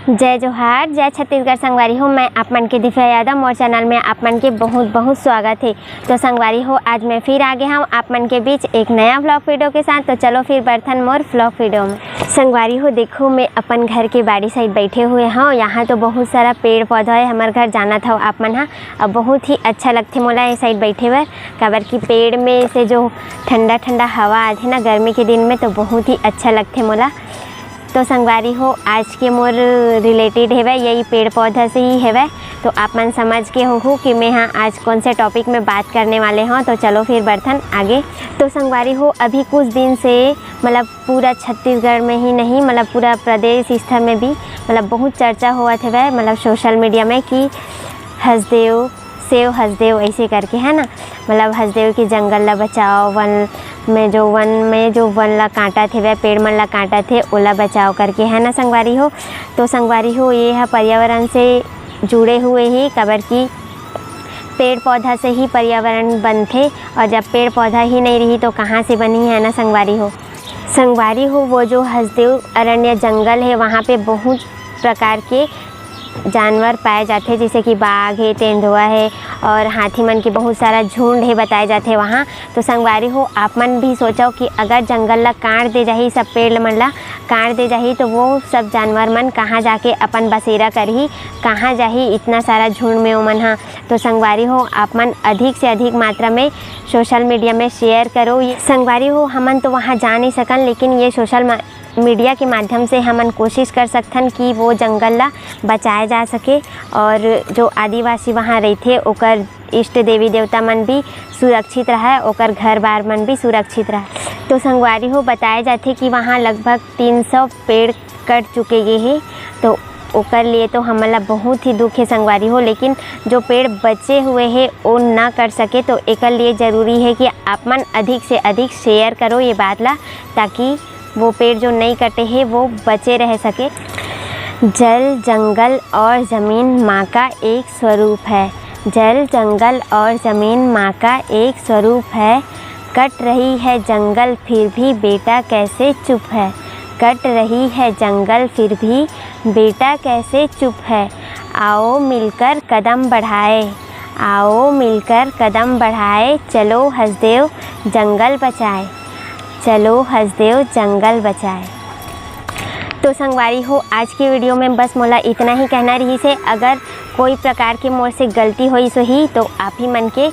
जय जोहार, जय छत्तीसगढ़ संगवारी हो। मैं आप मन के दिव्या यादव, मोर चैनल में आप मन के बहुत बहुत स्वागत है। तो संगवारी हो, आज मैं फिर आ गया हूँ आप मन के बीच एक नया व्लॉग वीडियो के साथ। तो चलो फिर बर्तन मोर व्लॉग वीडियो में। संगवारी हो देखो, मैं अपन घर के बाड़ी साइड बैठे हुए हूँ। यहाँ तो बहुत सारा पेड़ पौधा है। हमारे घर जाना था आप मन हाँ, अब बहुत ही अच्छा लगते मोला ये साइड बैठे हुए, काबर की पेड़ में से जो ठंडा ठंडा हवा आथे ना गर्मी के दिन में, तो बहुत ही अच्छा लगते मोला। तो संगवारी हो, आज के मोर रिलेटेड है यही पेड़ पौधा से ही है। तो आप मन समझ के हो कि मैं हाँ आज कौन से टॉपिक में बात करने वाले हों। तो चलो फिर बर्तन आगे। तो संगवारी हो, अभी कुछ दिन से मतलब पूरा छत्तीसगढ़ में ही नहीं, मतलब पूरा प्रदेश स्तर में भी मतलब बहुत चर्चा हुआ था मतलब सोशल मीडिया में कि हसदेव सेव हसदेव ऐसे करके है ना, मतलब हसदेव की जंगल ला बचाओ, वन में जो वन ला काटा थे वह पेड़ मन ला काटा थे ओला बचाओ करके है ना संगवारी हो। तो संगवारी हो, ये है पर्यावरण से जुड़े हुए ही, काबर की पेड़ पौधा से ही पर्यावरण बनते, और जब पेड़ पौधा ही नहीं रही तो कहाँ से बनी है ना संगवारी हो। संगवारी हो, वो जो हसदेव अरण्य जंगल है वहाँ पे बहुत प्रकार के जानवर पाए जाते, जैसे कि बाघ है, तेंदुआ है और हाथी मन के बहुत सारा झुंड है बताए जाते वहाँ। तो संगवारी हो, आप मन भी सोचो कि अगर जंगल ला काट दे जाही, सब पेड़ मन ला काट दे जाही, तो वो सब जानवर मन कहाँ जाके अपन बसेरा करही, कहाँ जाही इतना सारा झुंड में ओमन हाँ। तो संगवारी हो, आप मन अधिक से अधिक मात्रा में सोशल मीडिया में शेयर करो। संगवारी हो, हमन तो वहाँ जा नहीं सकन, लेकिन ये सोशल मीडिया के माध्यम से हमन कोशिश कर सकथन कि वो जंगल ला बचाए जा सके, और जो आदिवासी वहाँ रहते ओकर इष्ट देवी देवता मन भी सुरक्षित रहे, ओकर घर बार मन भी सुरक्षित रहे। तो संगवारी हो, बताए जाते कि वहाँ लगभग 300 पेड़ कट चुके हैं। तो ओकर लिए तो हमला बहुत ही दुख है संगवारी हो, लेकिन जो पेड़ बचे हुए हैं वो ना कर सके, तो एकर लिए ज़रूरी है कि आप मन अधिक से अधिक शेयर करो ये बात ला, ताकि वो पेड़ जो नहीं कटे हैं वो बचे रह सके। जल, जंगल और ज़मीन माँ का एक स्वरूप है। जल, जंगल और ज़मीन माँ का एक स्वरूप है। कट रही है जंगल फिर भी बेटा कैसे चुप है। कट रही है जंगल फिर भी बेटा कैसे चुप है। आओ मिलकर कदम बढ़ाए, आओ मिलकर कदम बढ़ाए, चलो हसदेव जंगल बचाए, चलो हसदेव जंगल बचाए। तो संगवारी हो, आज की वीडियो में बस मोला इतना ही कहना रही से। अगर कोई प्रकार की मोर से गलती हुई सो ही, तो आप ही मन के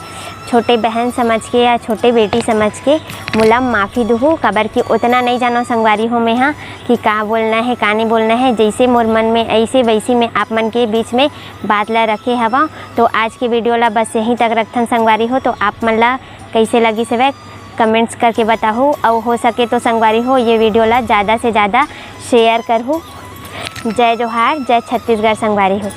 छोटे बहन समझ के या छोटे बेटी समझ के मोला माफ़ी दूँ, काबर कि उतना नहीं जानो संगवारी हो मैं हाँ कि का बोलना है का नहीं बोलना है। जैसे मोर मन में ऐसे वैसे में आप मन के बीच में बात ला रखे हवा। तो आज की वीडियो ला बस यहीं तक रखथन संगवारी हो। तो आप मन ला कैसे लगी से कमेंट्स करके बताओ, और हो सके तो संगवारी हो ये वीडियो ला ज़्यादा से ज़्यादा शेयर करो। जय जोहार, जय छत्तीसगढ़ संगवारी हो।